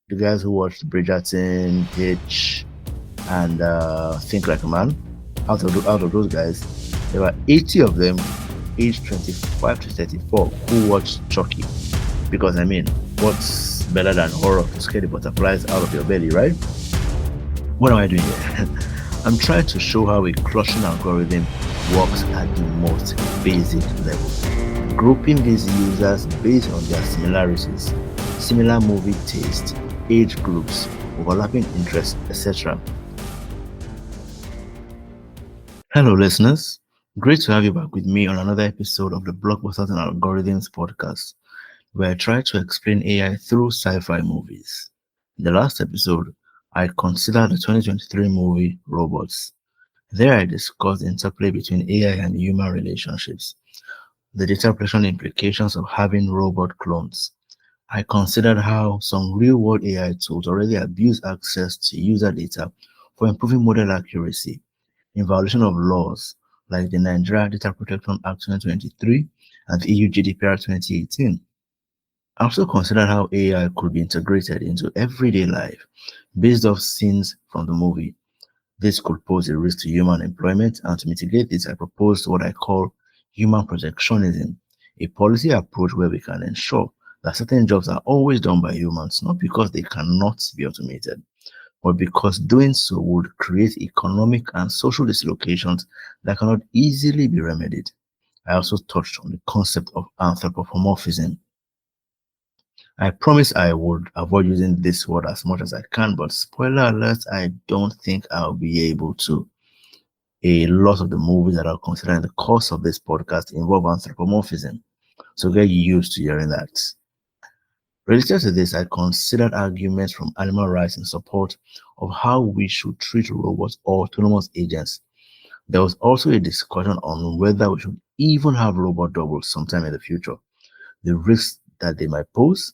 the guys who watched Bridgerton, Hitch, and Think Like a Man. Out of those guys, there were 80 of them, aged 25 to 34, who watched Chucky. Because I mean, what's better than horror to scare the butterflies out of your belly, right? What am I doing here? I'm trying to show how a clustering algorithm works at the most basic level, grouping these users based on their similarities, similar movie taste, age groups, overlapping interests, etc. Hello, listeners. Great to have you back with me on another episode of the Blockbusters and Algorithms podcast, where I try to explain AI through sci-fi movies. In the last episode, I considered the 2023 movie Robots. There I discussed the interplay between AI and human relationships, the data protection implications of having robot clones. I considered how some real-world AI tools already abuse access to user data for improving model accuracy in violation of laws like the Nigeria Data Protection Act 2023 and the EU GDPR 2018. I also considered how AI could be integrated into everyday life based off scenes from the movie. This could pose a risk to human employment, and to mitigate this, I proposed what I call human protectionism, a policy approach where we can ensure that certain jobs are always done by humans, not because they cannot be automated, but because doing so would create economic and social dislocations that cannot easily be remedied. I also touched on the concept of anthropomorphism. I promise I would avoid using this word as much as I can, but spoiler alert, I don't think I'll be able to. A lot of the movies that I'll consider in the course of this podcast involve anthropomorphism, so get used to hearing that. Related to this, I considered arguments from animal rights in support of how we should treat robots or autonomous agents. There was also a discussion on whether we should even have robot doubles sometime in the future, the risks that they might pose,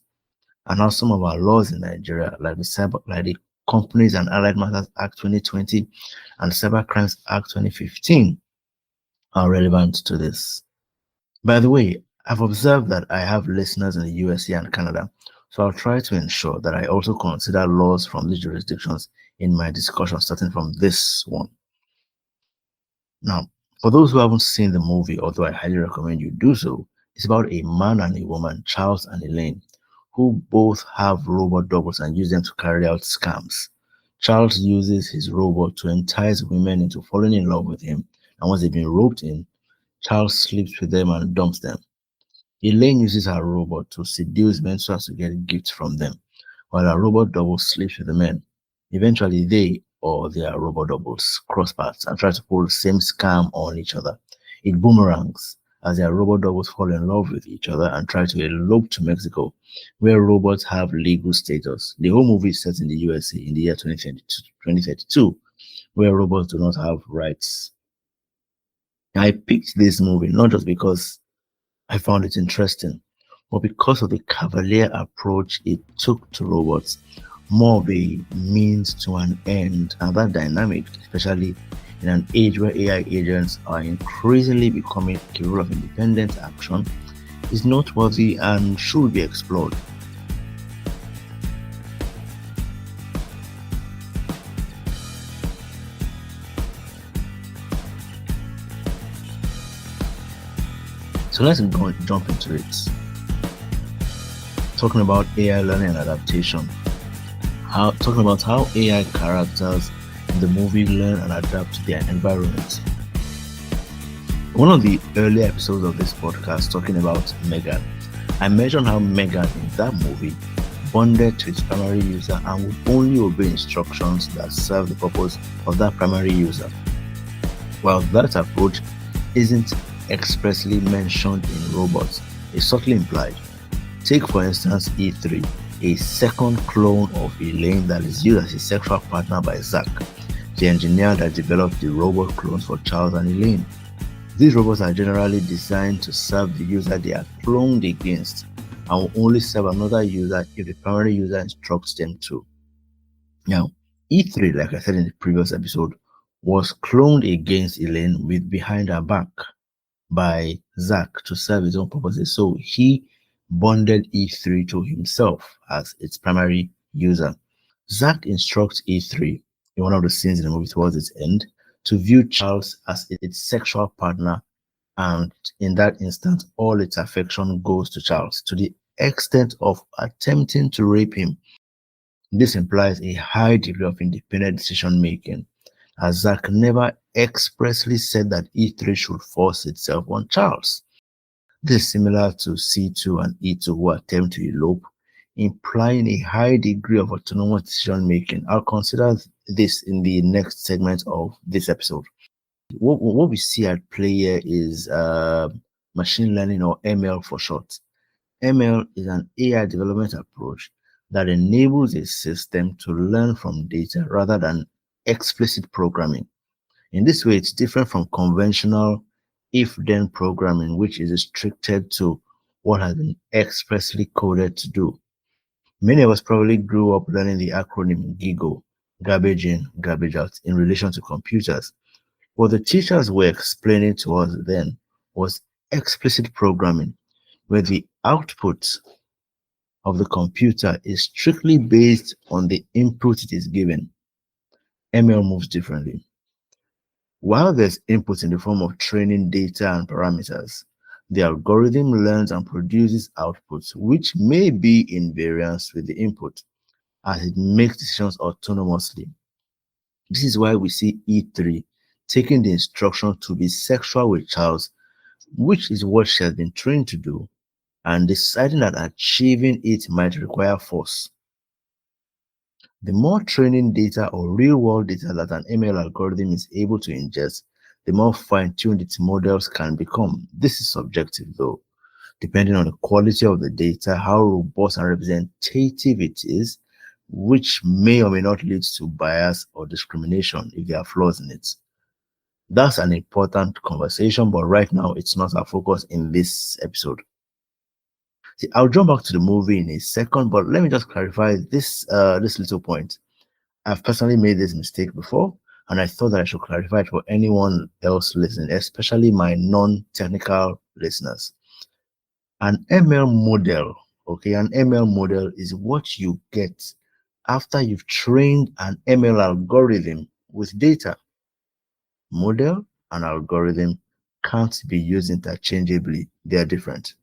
and how some of our laws in Nigeria, like the Companies and Allied Matters Act 2020 and Cyber Crimes Act 2015, are relevant to this. By the way, I've observed that I have listeners in the USA and Canada, so I'll try to ensure that I also consider laws from these jurisdictions in my discussion, starting from this one. Now, for those who haven't seen the movie, although I highly recommend you do so, it's about a man and a woman, Charles and Elaine, who both have robot doubles and use them to carry out scams. Charles uses his robot to entice women into falling in love with him, and once they've been roped in, Charles sleeps with them and dumps them. Elaine uses her robot to seduce men so as to get gifts from them, while her robot double sleeps with the men. Eventually, they or their robot doubles cross paths and try to pull the same scam on each other. It boomerangs as their robot doubles fall in love with each other and try to elope to Mexico, where robots have legal status. The whole movie is set in the USA in the year 2032, where robots do not have rights. I picked this movie not just because I found it interesting, but because of the cavalier approach it took to robots, more of a means to an end, and that dynamic, especially in an age where AI agents are increasingly becoming capable of independent action, is noteworthy and should be explored. So let's jump into it. Talking about AI learning and adaptation. Talking about how AI characters in the movie learn and adapt to their environment. One of the early episodes of this podcast talking about Megan, I mentioned how Megan in that movie bonded to its primary user and would only obey instructions that serve the purpose of that primary user. While that approach isn't expressly mentioned in robots, it's subtly implied. Take for instance E3, a second clone of Elaine that is used as a sexual partner by Zach, the engineer that developed the robot clones for Charles and Elaine. These robots are generally designed to serve the user they are cloned against and will only serve another user if the primary user instructs them to. Now, E3, like I said in the previous episode, was cloned against Elaine with behind her back by Zach to serve his own purposes. So he bonded E3 to himself as its primary user. Zack instructs E3 in one of the scenes in the movie towards its end to view Charles as its sexual partner, and in that instance, all its affection goes to Charles to the extent of attempting to rape him. This implies a high degree of independent decision making, as Zack never expressly said that E3 should force itself on Charles. This is similar to C2 and E2 who attempt to elope, implying a high degree of autonomous decision making. I'll consider this in the next segment of this episode. What we see at play here is machine learning, or ML for short. ML is an AI development approach that enables a system to learn from data rather than explicit programming. In this way, it's different from conventional if-then programming, which is restricted to what has been expressly coded to do. Many of us probably grew up learning the acronym GIGO, garbage in, garbage out, in relation to computers. What the teachers were explaining to us then was explicit programming, where the output of the computer is strictly based on the input it is given. ML moves differently. While there's input in the form of training data and parameters, the algorithm learns and produces outputs which may be in variance with the input, as it makes decisions autonomously. This is why we see E3 taking the instruction to be sexual with Charles, which is what she has been trained to do, and deciding that achieving it might require force. The more training data or real-world data that an ML algorithm is able to ingest, the more fine-tuned its models can become. This is subjective though, depending on the quality of the data, how robust and representative it is, which may or may not lead to bias or discrimination if there are flaws in it. That's an important conversation, but right now it's not our focus in this episode. See, I'll jump back to the movie in a second, but let me just clarify this little point. I've personally made this mistake before, and I thought that I should clarify it for anyone else listening, especially my non-technical listeners. An ML model, okay, an ML model is what you get after you've trained an ML algorithm with data. Model and algorithm can't be used interchangeably, they are different.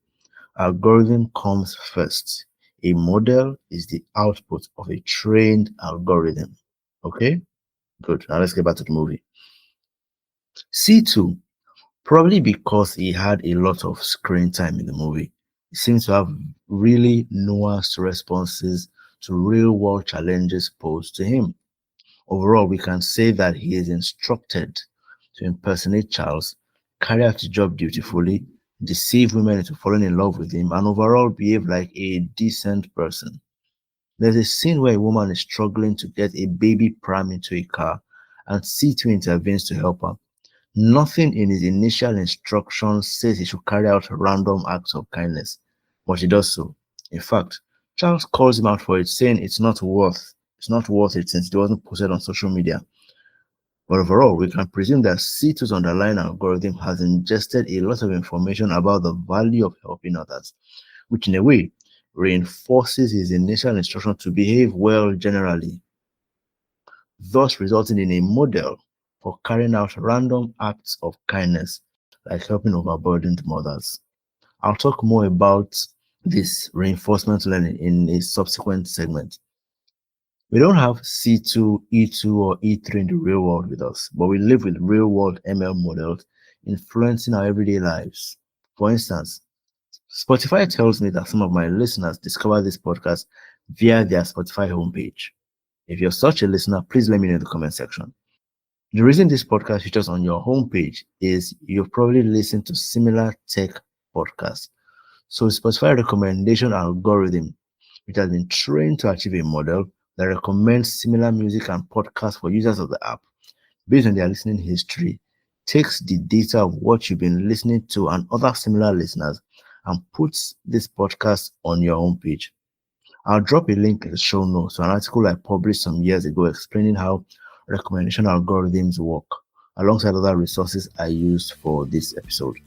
Algorithm comes first. A model is the output of a trained algorithm. Okay, good. Now let's get back to the movie. C2, probably because he had a lot of screen time in the movie, he seems to have really nuanced responses to real world challenges posed to him. Overall, we can say that he is instructed to impersonate Charles, carry out his job dutifully, deceive women into falling in love with him, and overall behave like a decent person. There's a scene where a woman is struggling to get a baby pram into a car, and C2 intervenes to help her. Nothing in his initial instructions says he should carry out random acts of kindness, but he does so. In fact, Charles calls him out for it, saying it's not worth it since it wasn't posted on social media. But overall, we can presume that C2's underlying algorithm has ingested a lot of information about the value of helping others, which in a way reinforces his initial instruction to behave well generally, thus resulting in a model for carrying out random acts of kindness, like helping overburdened mothers. I'll talk more about this reinforcement learning in a subsequent segment. We don't have C2, E2, or E3 in the real world with us, but we live with real world ML models influencing our everyday lives. For instance, Spotify tells me that some of my listeners discover this podcast via their Spotify homepage. If you're such a listener, please let me know in the comment section. The reason this podcast features on your homepage is you've probably listened to similar tech podcasts. So Spotify recommendation algorithm, which has been trained to achieve a model that recommends similar music and podcasts for users of the app based on their listening history, takes the data of what you've been listening to and other similar listeners and puts this podcast on your homepage. I'll drop a link in the show notes to an article I published some years ago explaining how recommendation algorithms work, alongside other resources I used for this episode.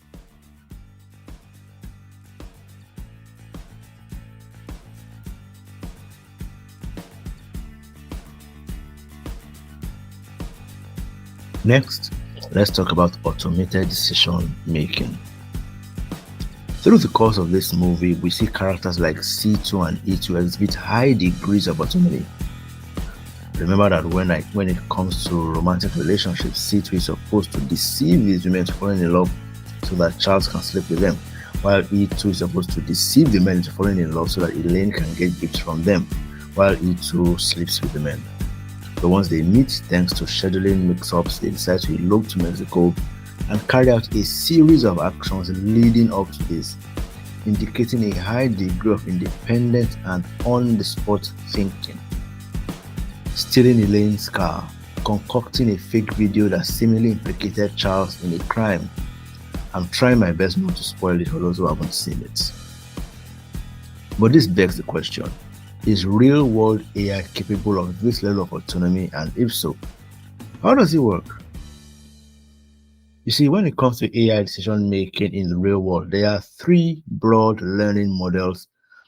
Next, let's talk about automated decision making. Through the course of this movie, we see characters like C2 and E2 exhibit high degrees of autonomy. Remember that when it comes to romantic relationships, C2 is supposed to deceive these women to falling in love so that Charles can sleep with them, while E2 is supposed to deceive the men into falling in love so that Elaine can get gifts from them, while E2 sleeps with the men. But once they meet, thanks to scheduling mix-ups, they decide to elope to Mexico and carry out a series of actions leading up to this, indicating a high degree of independent and on-the-spot thinking. Stealing Elaine's car, concocting a fake video that seemingly implicated Charles in a crime. I'm trying my best not to spoil it for those who haven't seen it. But this begs the question, is real-world AI capable of this level of autonomy, and if so, how does it work? You see, when it comes to AI decision making in the real world, there are three broad learning models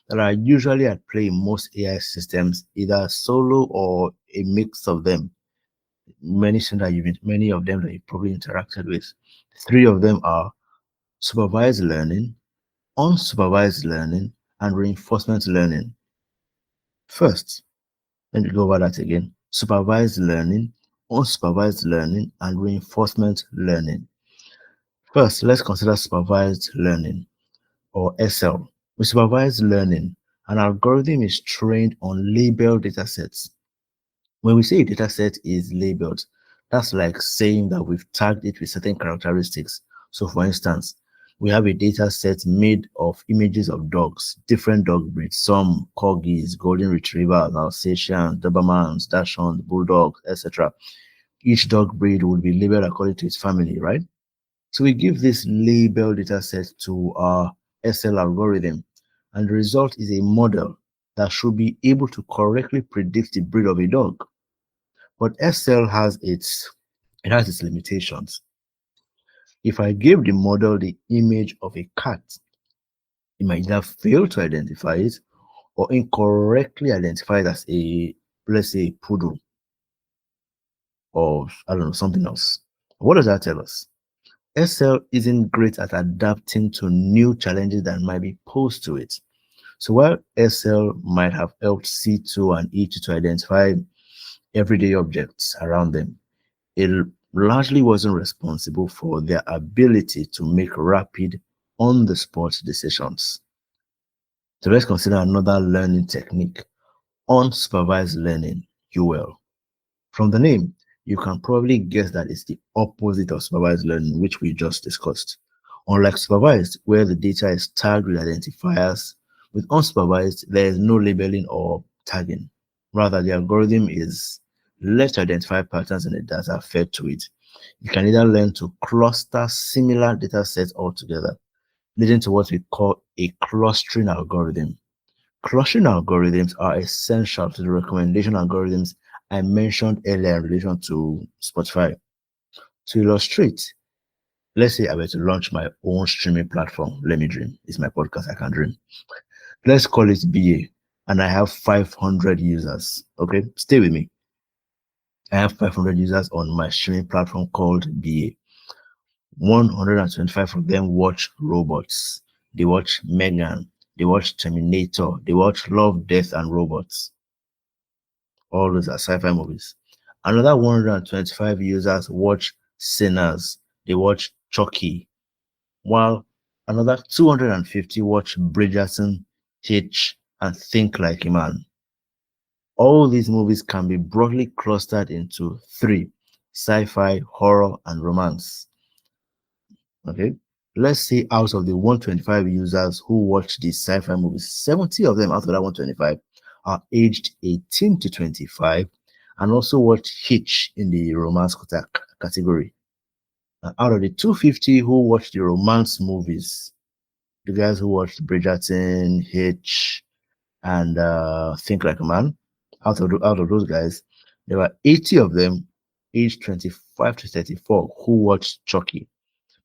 that are usually at play in most AI systems, either solo or a mix of them. Many of them that you probably interacted with. Three of them are supervised learning, unsupervised learning, and reinforcement learning. First, let me go over that again. Supervised learning, unsupervised learning, and reinforcement learning. First, let's consider supervised learning, or SL. With supervised learning, an algorithm is trained on labeled datasets. When we say a dataset is labeled, that's like saying that we've tagged it with certain characteristics. So for instance, we have a data set made of images of dogs, different dog breeds, some corgis, golden retrievers, Alsatians, Dobermans, Dachshunds, Bulldogs, etc. Each dog breed would be labeled according to its family, right? So we give this label dataset to our SL algorithm, and the result is a model that should be able to correctly predict the breed of a dog. But SL has its limitations. If I give the model the image of a cat, it might either fail to identify it or incorrectly identify it as let's say, a poodle, or I don't know, something else. What does that tell us? SL isn't great at adapting to new challenges that might be posed to it. So while SL might have helped C2 and E2 to identify everyday objects around them, it largely wasn't responsible for their ability to make rapid, on-the-spot decisions. So let's consider another learning technique, unsupervised learning, UL. From the name, you can probably guess that it's the opposite of supervised learning, which we just discussed. Unlike supervised, where the data is tagged with identifiers, with unsupervised, there is no labeling or tagging. Rather, the algorithm is left to identify patterns in the data fed to it. You can either learn to cluster similar data sets altogether, leading to what we call a clustering algorithm. Clustering algorithms are essential to the recommendation algorithms I mentioned earlier in relation to Spotify. To illustrate, let's say I were to launch my own streaming platform. Let me dream. It's my podcast. I can dream. Let's call it BA, and I have 500 users. Okay, stay with me. I have 500 users on my streaming platform called BA. 125 of them watch robots. They watch Megan. They watch Terminator. They watch Love, Death, and Robots. All those are sci-fi movies. Another 125 users watch Sinners. They watch Chucky. While another 250 watch Bridgerton, Hitch, and Think Like a Man. All these movies can be broadly clustered into three: sci-fi, horror, and romance. Okay. Let's say out of the 125 users who watch these sci-fi movies, 70 of them out of that 125 are aged 18 to 25 and also watch Hitch in the romance category. And out of the 250 who watch the romance movies, the guys who watched Bridgerton, Hitch, and Think Like a Man, out of those guys, there were 80 of them aged 25 to 34 who watched Chucky.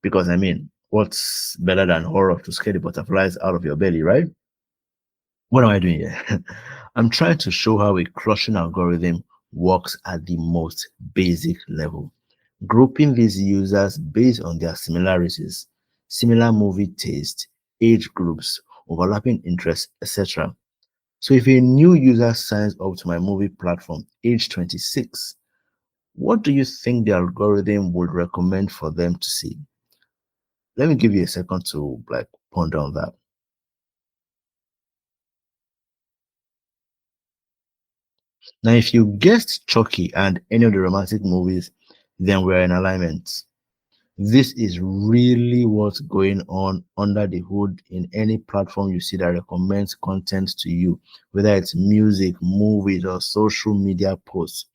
Because I mean, what's better than horror to scare the butterflies out of your belly, right? What am I doing here? I'm trying to show how a clustering algorithm works at the most basic level. grouping these users based on their similarities, similar movie taste, age groups, overlapping interests, etc. So if a new user signs up to my movie platform age 26, what do you think the algorithm would recommend for them to see? Let me give you a second to ponder on that. Now, if you guessed Chucky and any of the romantic movies, then we're in alignment. This is really what's going on under the hood in any platform you see that recommends content to you, whether it's music, movies, or social media posts.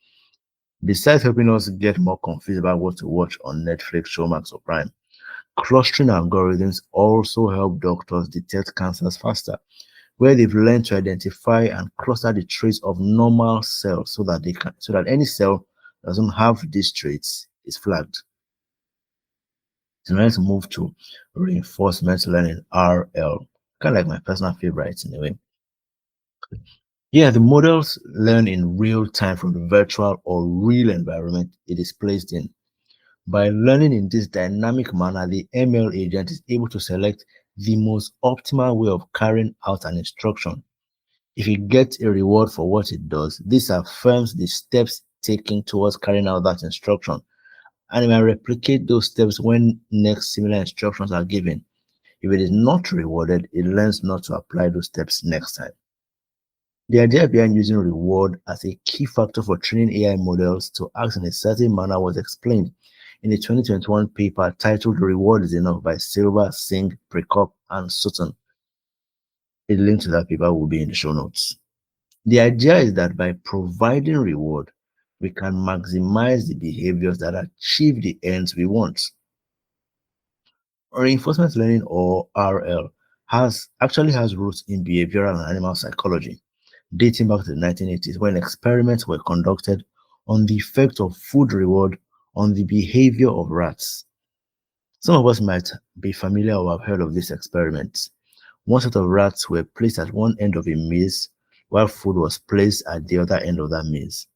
Besides helping us get more confused about what to watch on Netflix, Showmax, or Prime, clustering algorithms also help doctors detect cancers faster, where they've learned to identify and cluster the traits of normal cells so that any cell that doesn't have these traits is flagged. So let's move to reinforcement learning (RL), kind of like my personal favorite in a way. Yeah, the models learn in real time from the virtual or real environment it is placed in. By learning in this dynamic manner, the ML agent is able to select the most optimal way of carrying out an instruction. If it gets a reward for what it does, this affirms the steps taken towards carrying out that instruction, and it may replicate those steps when next similar instructions are given. If it is not rewarded, it learns not to apply those steps next time. The idea behind using reward as a key factor for training AI models to act in a certain manner was explained in a 2021 paper titled Reward is Enough by Silver, Singh, Prekop, and Sutton. A link to that paper will be in the show notes. The idea is that by providing reward, we can maximize the behaviors that achieve the ends we want. Reinforcement learning, or RL, has roots in behavioral and animal psychology, dating back to the 1980s when experiments were conducted on the effect of food reward on the behavior of rats. Some of us might be familiar or have heard of these experiments. One set of rats were placed at one end of a maze while food was placed at the other end of that maze.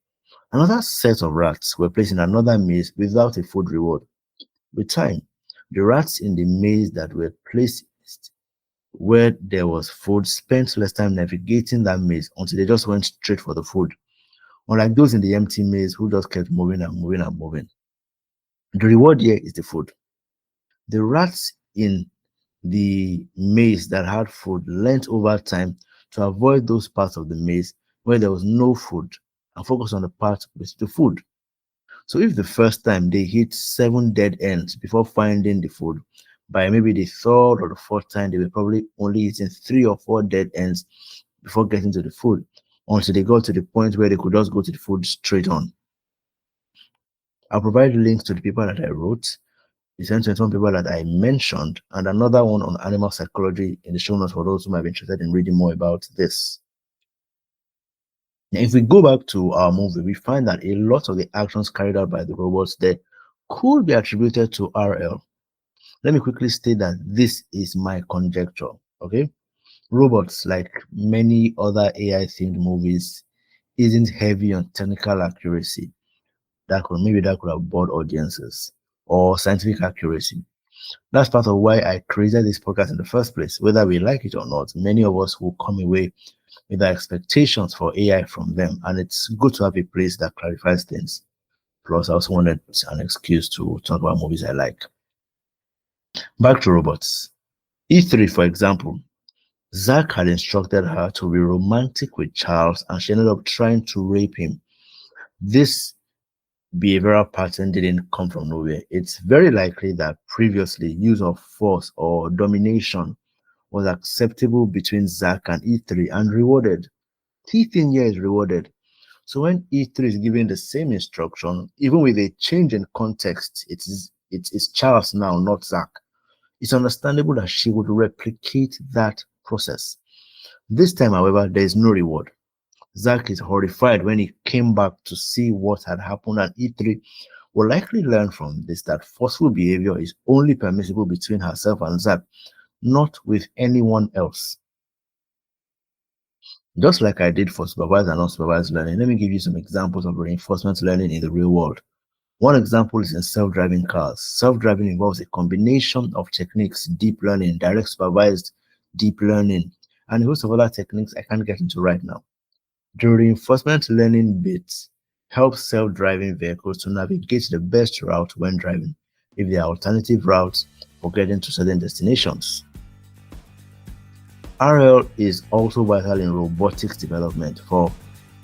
Another set of rats were placed in another maze without a food reward. With time, the rats in the maze that were placed where there was food spent less time navigating that maze until they just went straight for the food. Unlike those in the empty maze who just kept moving and moving and moving. The reward here is the food. The rats in the maze that had food learnt over time to avoid those parts of the maze where there was no food and focus on the part with the food. So if the first time they hit 7 dead ends before finding the food, by maybe the third or the fourth time they were probably only hitting 3 or 4 dead ends before getting to the food, until they got to the point where they could just go to the food straight on. I'll provide links to the paper that I wrote, the 2021 paper that I mentioned, and another one on animal psychology in the show notes for those who might be interested in reading more about this. Now, if we go back to our movie, we find that a lot of the actions carried out by the robots there could be attributed to RL. Let me quickly state that this is my conjecture, okay? Robots, like many other AI-themed movies, isn't heavy on technical accuracy. That could have bored audiences, or scientific accuracy. That's part of why I created this podcast in the first place. Whether we like it or not, many of us will come away with our expectations for AI from them, and it's good to have a place that clarifies things. Plus, I also wanted an excuse to talk about movies I like. Back to robots. E3, for example, Zack had instructed her to be romantic with Charles, and she ended up trying to rape him. This behavioral pattern didn't come from nowhere. It's very likely that previously use of force or domination was acceptable between Zack and E3 and rewarded. Key thing here is rewarded. So when E3 is giving the same instruction, even with a change in context, it's Charles now, not Zack. It's understandable that she would replicate that process. This time, however, there is no reward. Zack is horrified when he came back to see what had happened, and E3 will likely learn from this that forceful behavior is only permissible between herself and Zack, not with anyone else. Just like I did for supervised and unsupervised learning, let me give you some examples of reinforcement learning in the real world. One example is in self-driving cars. Self-driving involves a combination of techniques, deep learning, direct supervised deep learning, and a host of other techniques I can't get into right now. The reinforcement learning bit helps self-driving vehicles to navigate the best route when driving, if there are alternative routes for getting to certain destinations. RL is also vital in robotics development for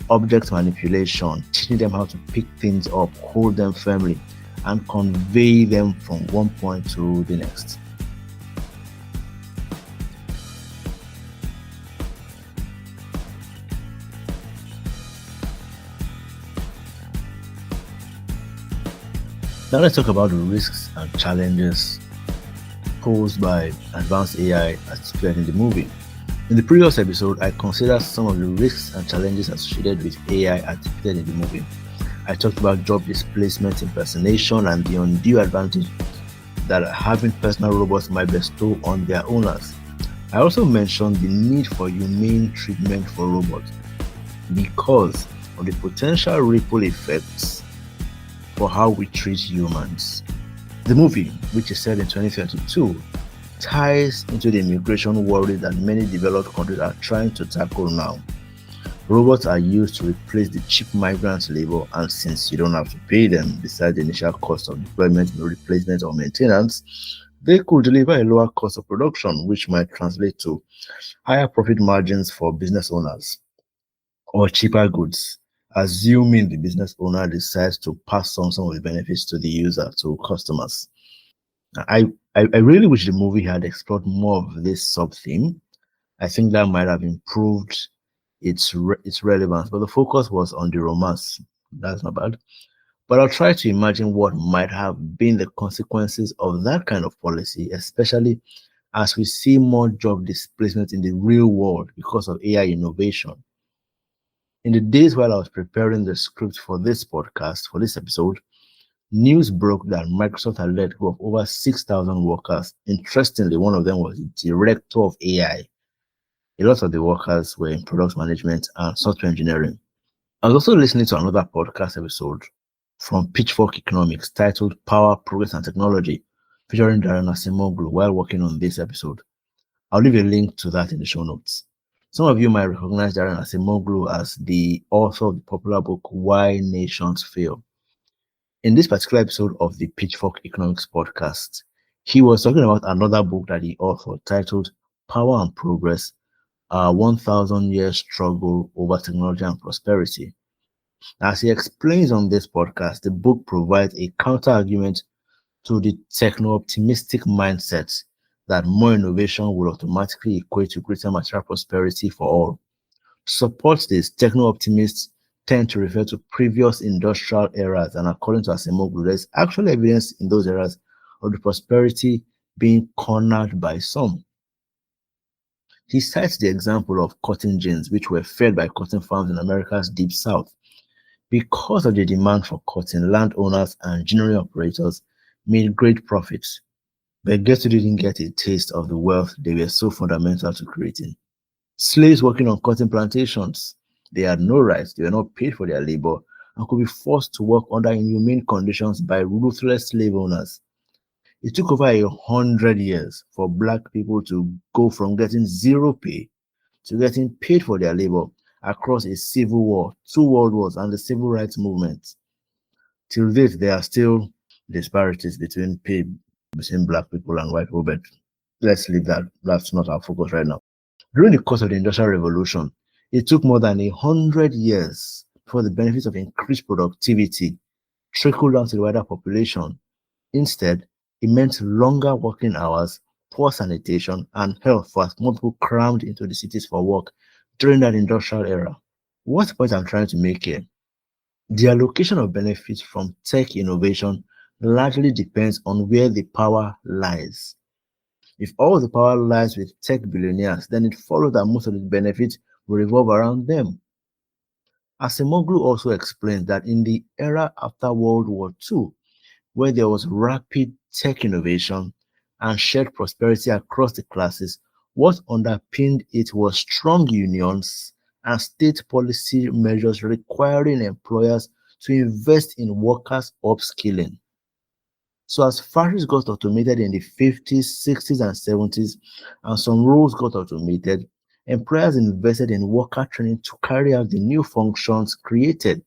object manipulation, teaching them how to pick things up, hold them firmly, and convey them from one point to the next. Now let's talk about the risks and challenges posed by advanced AI as displayed in the movie. In the previous episode, I considered some of the risks and challenges associated with AI as depicted in the movie. I talked about job displacement, impersonation, and the undue advantage that having personal robots might bestow on their owners. I also mentioned the need for humane treatment for robots because of the potential ripple effects for how we treat humans. The movie, which is set in 2032, ties into the immigration worry that many developed countries are trying to tackle now. Robots are used to replace the cheap migrant labor, and since you don't have to pay them besides the initial cost of deployment, replacement, or maintenance, they could deliver a lower cost of production, which might translate to higher profit margins for business owners or cheaper goods, assuming the business owner decides to pass on some of the benefits to the user, to customers. I really wish the movie had explored more of this sub-theme. I think that might have improved its relevance, but the focus was on the romance. That's not bad. But I'll try to imagine what might have been the consequences of that kind of policy, especially as we see more job displacement in the real world because of AI innovation. In the days while I was preparing the script for this podcast, for this episode, news broke that Microsoft had let go of over 6,000 workers. Interestingly, one of them was the director of AI. A lot of the workers were in product management and software engineering. I was also listening to another podcast episode from Pitchfork Economics titled Power, Progress and Technology, featuring Darren Acemoglu while working on this episode. I'll leave a link to that in the show notes. Some of you might recognize Darren Acemoglu as the author of the popular book Why Nations Fail. In this particular episode of the Pitchfork Economics podcast, he was talking about another book that he authored titled Power and Progress, a 1,000-year struggle over technology and prosperity. As he explains on this podcast, the book provides a counter-argument to the techno-optimistic mindset that more innovation will automatically equate to greater material prosperity for all. To support this, techno-optimists tend to refer to previous industrial eras, and according to Acemoglu, there's actual evidence in those eras of the prosperity being cornered by some. He cites the example of cotton gins, which were fed by cotton farms in America's Deep South. Because of the demand for cotton, landowners and ginnery operators made great profits, but guess who didn't get a taste of the wealth they were so fundamental to creating? Slaves working on cotton plantations. They had no rights, they were not paid for their labor, and could be forced to work under inhumane conditions by ruthless slave owners. It took over 100 years for Black people to go from getting zero pay to getting paid for their labor across a civil war, two world wars, and the civil rights movement. Till date, there are still disparities between pay between Black people and white people, but let's leave that. That's not our focus right now. During the course of the Industrial Revolution, it took more than 100 years for the benefits of increased productivity trickled down to the wider population. Instead, it meant longer working hours, poor sanitation, and health for as more people crammed into the cities for work during that industrial era. What point I'm trying to make here? The allocation of benefits from tech innovation largely depends on where the power lies. If all the power lies with tech billionaires, then it follows that most of the benefits will revolve around them. Acemoglu also explains that in the era after World War II, where there was rapid tech innovation and shared prosperity across the classes, what underpinned it was strong unions and state policy measures requiring employers to invest in workers' upskilling. So as factories got automated in the 50s, 60s, and 70s, and some roles got automated, employers invested in worker training to carry out the new functions created.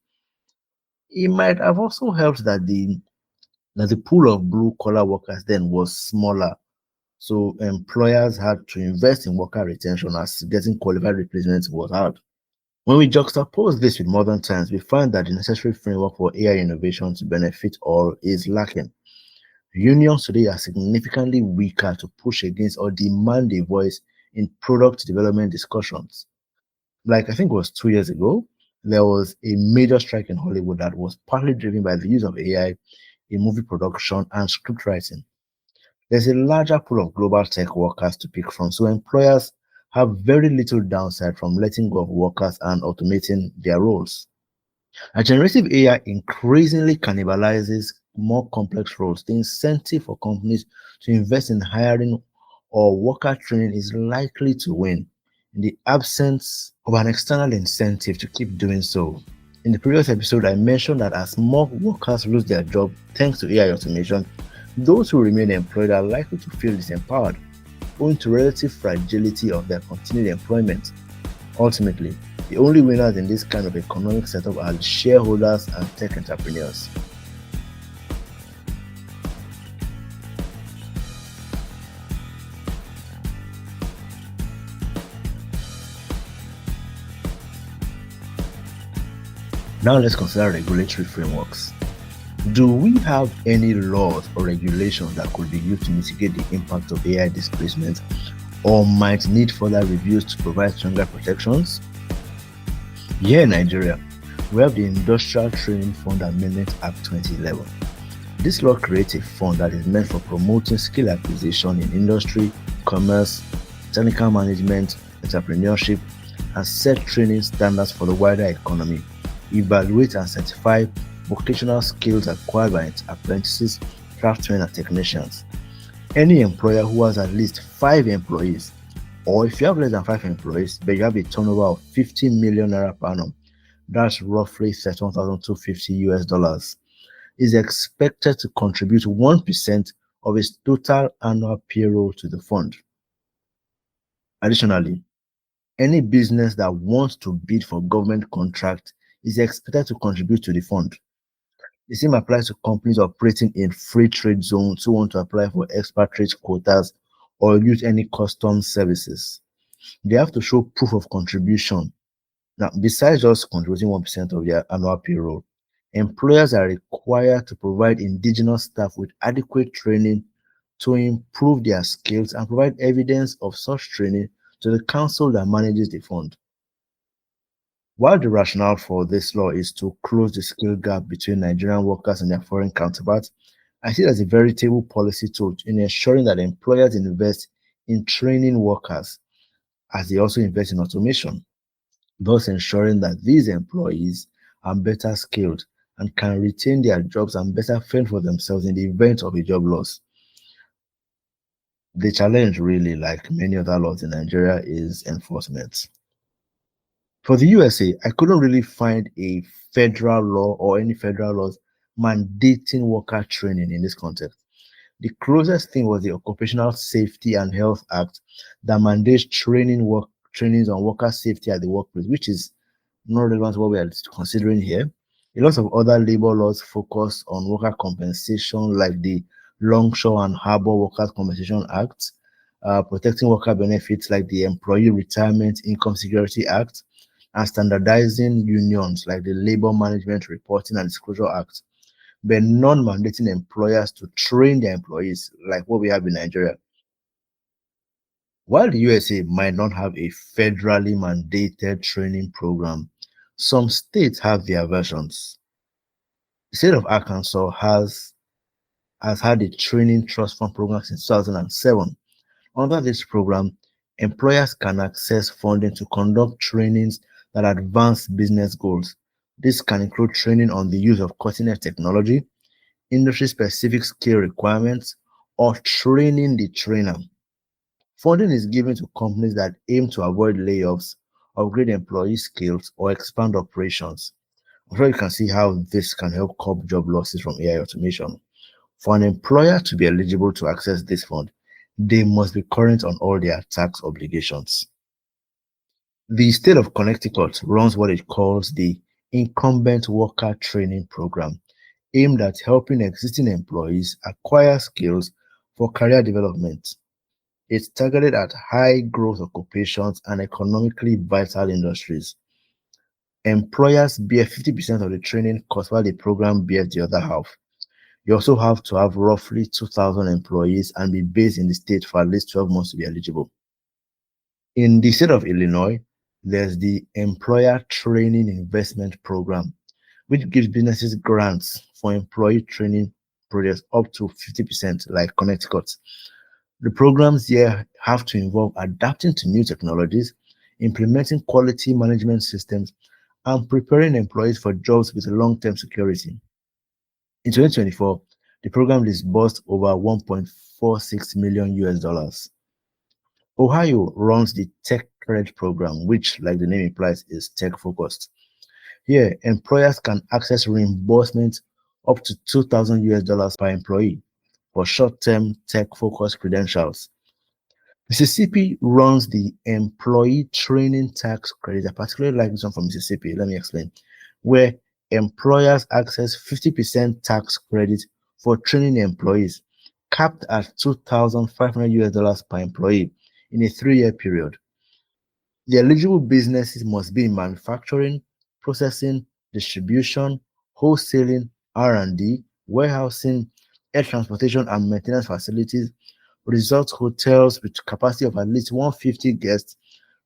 It might have also helped that the pool of blue collar workers then was smaller. So employers had to invest in worker retention as getting qualified replacements was hard. When we juxtapose this with modern times, we find that the necessary framework for AI innovation to benefit all is lacking. Unions today are significantly weaker to push against or demand a voice in product development discussions. Like I think it was 2 years ago, there was a major strike in Hollywood that was partly driven by the use of AI in movie production and script writing. There's a larger pool of global tech workers to pick from, so employers have very little downside from letting go of workers and automating their roles. A generative AI increasingly cannibalizes more complex roles. The incentive for companies to invest in hiring or worker training is likely to win in the absence of an external incentive to keep doing so. In the previous episode, I mentioned that as more workers lose their job thanks to AI automation, those who remain employed are likely to feel disempowered, owing to relative fragility of their continued employment. Ultimately, the only winners in this kind of economic setup are the shareholders and tech entrepreneurs. Now let's consider regulatory frameworks. Do we have any laws or regulations that could be used to mitigate the impact of AI displacement, or might need further reviews to provide stronger protections? Here in Nigeria, we have the Industrial Training Fund Amendment Act 2011. This law creates a fund that is meant for promoting skill acquisition in industry, commerce, technical management, entrepreneurship, and set training standards for the wider economy, evaluate and certify vocational skills acquired by apprentices, craftsmen, and technicians. Any employer who has at least 5 employees, or if you have less than 5 employees, but you have a turnover of 50 million naira per annum, that's roughly $31,250, is expected to contribute 1% of its total annual payroll to the fund. Additionally, any business that wants to bid for government contract is expected to contribute to the fund. The same applies to companies operating in free trade zones who want to apply for expatriate quotas or use any customs services. They have to show proof of contribution. Now, besides just contributing 1% of their annual payroll, employers are required to provide indigenous staff with adequate training to improve their skills and provide evidence of such training to the council that manages the fund. While the rationale for this law is to close the skill gap between Nigerian workers and their foreign counterparts, I see it as a veritable policy tool in ensuring that employers invest in training workers as they also invest in automation, thus ensuring that these employees are better skilled and can retain their jobs and better fend for themselves in the event of a job loss. The challenge, really, like many other laws in Nigeria, is enforcement. For the USA, I couldn't really find a federal law or any federal laws mandating worker training in this context. The closest thing was the Occupational Safety and Health Act that mandates trainings on worker safety at the workplace, which is not relevant to what we are considering here. A lot of other labor laws focus on worker compensation, like the Longshore and Harbor Workers Compensation Act, protecting worker benefits like the Employee Retirement Income Security Act, and standardizing unions like the Labor Management Reporting and Disclosure Act, but non-mandating employers to train their employees like what we have in Nigeria. While the USA might not have a federally mandated training program, some states have their versions. The state of Arkansas has had a training trust fund program since 2007. Under this program, employers can access funding to conduct trainings that advance business goals. This can include training on the use of cutting-edge technology, industry-specific skill requirements, or training the trainer. Funding is given to companies that aim to avoid layoffs, upgrade employee skills, or expand operations. So you can see how this can help curb job losses from AI automation. For an employer to be eligible to access this fund, they must be current on all their tax obligations. The state of Connecticut runs what it calls the Incumbent Worker Training Program, aimed at helping existing employees acquire skills for career development. It's targeted at high growth occupations and economically vital industries. Employers bear 50% of the training cost while the program bears the other half. You also have to have roughly 2,000 employees and be based in the state for at least 12 months to be eligible. In the state of Illinois, there's the Employer Training Investment Program, which gives businesses grants for employee training projects up to 50%, like Connecticut. The programs here have to involve adapting to new technologies, implementing quality management systems, and preparing employees for jobs with long-term security. In 2024, the program disbursed over 1.46 million US dollars. Ohio runs the Tech Credit Program, which, like the name implies, is tech focused. Here, employers can access reimbursement up to 2,000 US dollars per employee for short-term tech-focused credentials. Mississippi runs the Employee Training Tax Credit. I particularly like this one from Mississippi. Let me explain. Where employers access 50% tax credit for training employees, capped at 2,500 US dollars per employee in a 3-year period. The eligible businesses must be in manufacturing, processing, distribution, wholesaling, R&D, warehousing, air transportation and maintenance facilities, resort hotels with capacity of at least 150 guests,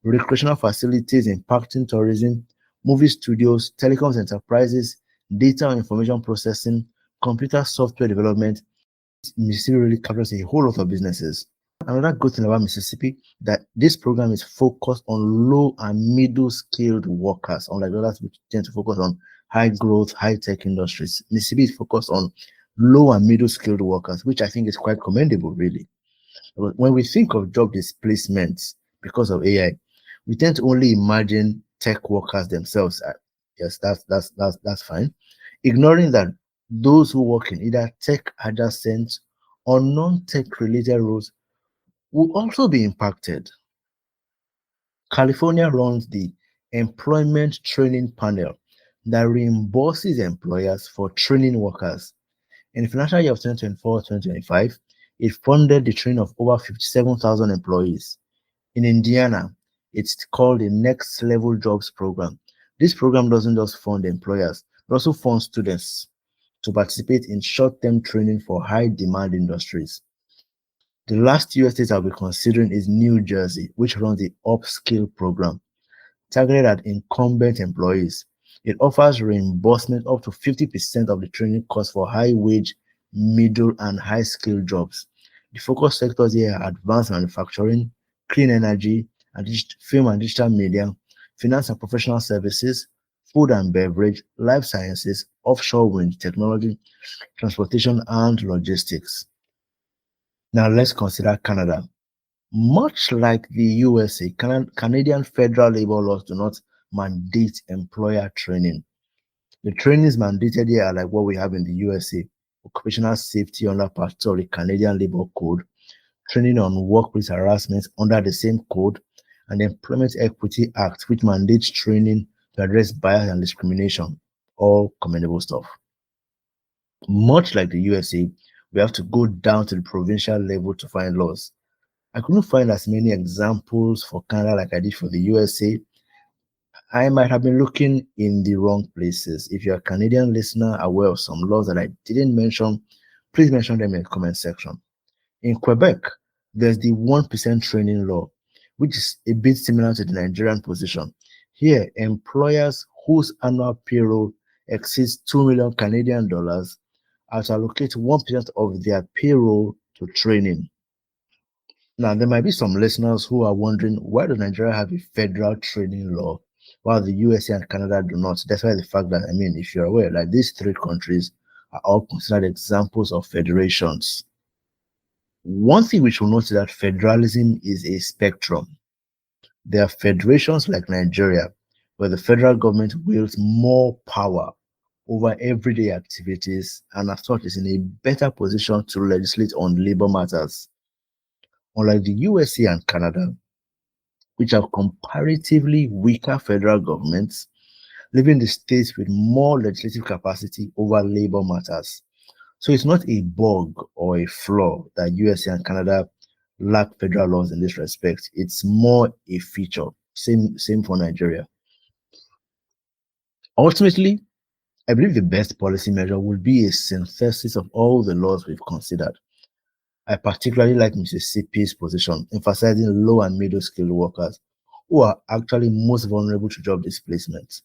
recreational facilities impacting tourism, movie studios, telecoms enterprises, data and information processing, computer software development. Mississippi really captures a whole lot of businesses. Another good thing about Mississippi that this program is focused on low and middle skilled workers, unlike others which tend to focus on high growth, high tech industries. Mississippi is focused on low and middle skilled workers, which I think is quite commendable, really. When we think of job displacement because of AI, we tend to only imagine tech workers themselves. Yes, that's fine. Ignoring that those who work in either tech adjacent or non-tech related roles will also be impacted. California runs the Employment Training Panel that reimburses employers for training workers. In the financial year of 2024-2025, it funded the training of over 57,000 employees. In Indiana, it's called the Next Level Jobs Program. This program doesn't just fund employers, it also funds students to participate in short-term training for high-demand industries. The last US state I'll be considering is New Jersey, which runs the Upskill program, targeted at incumbent employees. It offers reimbursement up to 50% of the training cost for high-wage, middle, and high-skill jobs. The focus sectors here are advanced manufacturing, clean energy, and film and digital media, finance and professional services, food and beverage, life sciences, offshore wind technology, transportation, and logistics. Now let's consider Canada. Much like the USA, Canadian federal labor laws do not mandate employer training. The trainings mandated here are like what we have in the USA: occupational safety under Part 2 of the Canadian Labor Code, training on workplace harassment under the same code, and the Employment Equity Act, which mandates training to address bias and discrimination. All commendable stuff. Much like the USA, we have to go down to the provincial level to find laws. I couldn't find as many examples for Canada like I did for the USA. I might have been looking in the wrong places. If you're a Canadian listener aware of some laws that I didn't mention, please mention them in the comment section. In Quebec, there's the 1% training law, which is a bit similar to the Nigerian position. Here, employers whose annual payroll exceeds 2 million Canadian dollars are to allocate 1% of their payroll to training. Now, there might be some listeners who are wondering, why does Nigeria have a federal training law while the USA and Canada do not? Despite the fact that, I mean, if you're aware, like these three countries are all considered examples of federations. One thing we should note is that federalism is a spectrum. There are federations like Nigeria, where the federal government wields more power over everyday activities and as such is in a better position to legislate on labor matters. Unlike the USA and Canada, which have comparatively weaker federal governments, leaving the states with more legislative capacity over labor matters. So it's not a bug or a flaw that USA and Canada lack federal laws in this respect. It's more a feature. Same for Nigeria. Ultimately, I believe the best policy measure would be a synthesis of all the laws we've considered. I particularly like Mississippi's position, emphasizing low and middle skilled workers who are actually most vulnerable to job displacement.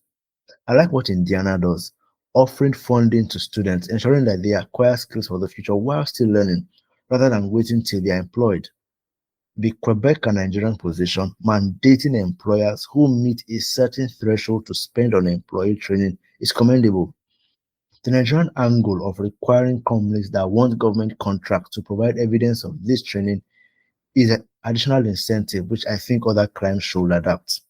I like what Indiana does, offering funding to students, ensuring that they acquire skills for the future while still learning, rather than waiting till they are employed. The Quebec and Nigerian position, mandating employers who meet a certain threshold to spend on employee training, is commendable. The Nigerian angle of requiring companies that want government contracts to provide evidence of this training is an additional incentive which I think other clients should adapt.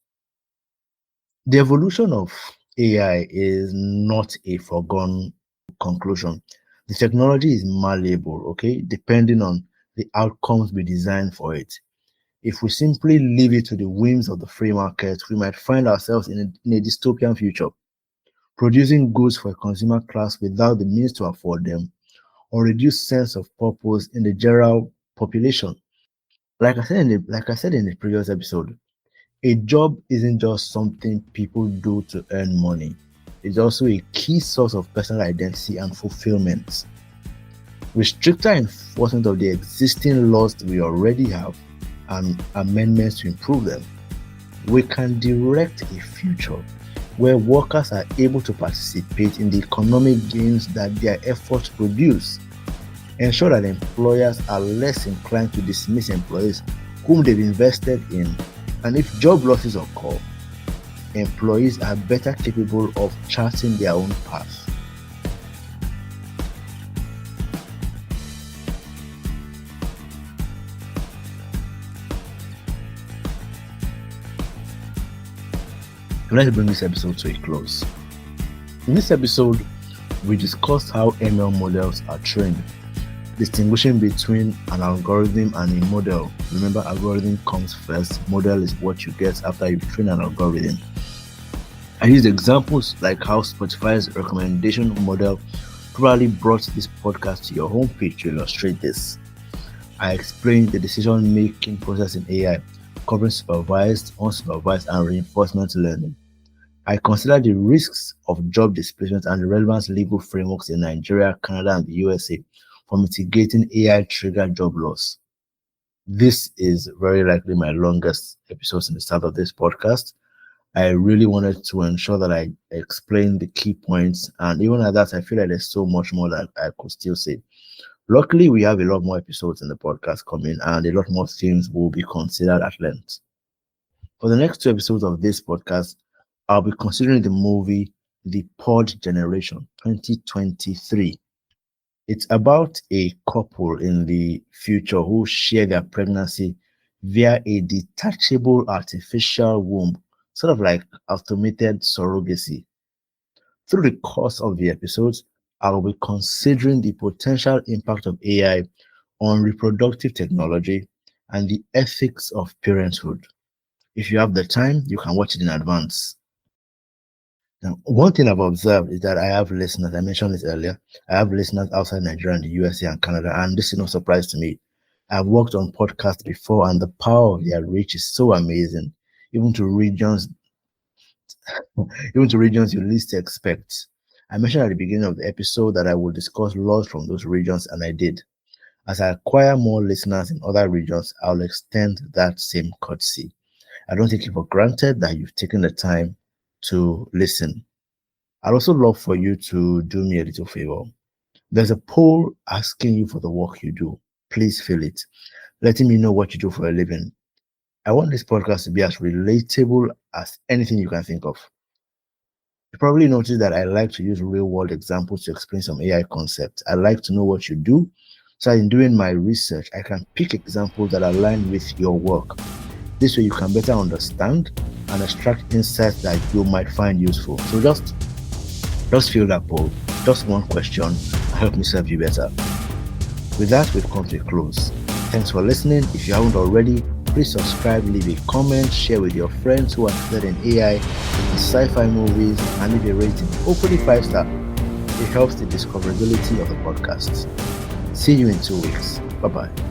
The evolution of AI is not a foregone conclusion. The technology is malleable, okay, depending on the outcomes we design for it. If we simply leave it to the whims of the free market, we might find ourselves in a dystopian future, producing goods for a consumer class without the means to afford them, or reduced sense of purpose in the general population. Like I said in the previous episode, a job isn't just something people do to earn money. It's also a key source of personal identity and fulfillment. With stricter enforcement of the existing laws we already have and amendments to improve them, we can direct a future where workers are able to participate in the economic gains that their efforts produce, ensure that employers are less inclined to dismiss employees whom they've invested in, and if job losses occur, employees are better capable of charting their own path. Let's bring this episode to a close. In this episode, we discussed how ML models are trained, distinguishing between an algorithm and a model. Remember, algorithm comes first, model is what you get after you train an algorithm. I used examples like how Spotify's recommendation model probably brought this podcast to your homepage to illustrate this. I explained the decision-making process in AI, covering supervised, unsupervised, and reinforcement learning. I considered the risks of job displacement and the relevant legal frameworks in Nigeria, Canada, and the USA for mitigating AI-triggered job loss. This is very likely my longest episode in the start of this podcast. I really wanted to ensure that I explain the key points, and even at that, I feel like there's so much more that I could still say. Luckily, we have a lot more episodes in the podcast coming, and a lot more themes will be considered at length. For the next 2 episodes of this podcast, I'll be considering the movie The Pod Generation 2023. It's about a couple in the future who share their pregnancy via a detachable artificial womb, sort of like automated surrogacy. Through the course of the episodes, I will be considering the potential impact of AI on reproductive technology and the ethics of parenthood. If you have the time, you can watch it in advance. Now, one thing I've observed is that I have listeners, I mentioned this earlier, I have listeners outside Nigeria and the USA and Canada, and this is no surprise to me. I've worked on podcasts before, and the power of their reach is so amazing, even to regions you least expect. I mentioned at the beginning of the episode that I will discuss laws from those regions, and I did. As I acquire more listeners in other regions, I'll extend that same courtesy. I don't take it for granted that you've taken the time to listen. I'd also love for you to do me a little favor. There's a poll asking you for the work you do. Please fill it, letting me know what you do for a living. I want this podcast to be as relatable as anything you can think of. You probably noticed that I like to use real-world examples to explain some AI concepts. I like to know what you do, so in doing my research, I can pick examples that align with your work. This way you can better understand and extract insights that you might find useful. So just fill that poll, just one question, and help me serve you better. With that, we've come to a close. Thanks for listening. If you haven't already, please subscribe, leave a comment, share with your friends who are interested in AI, in sci-fi movies, and leave a rating, hopefully 5-star. It helps the discoverability of the podcast. See you in 2 weeks. Bye-bye.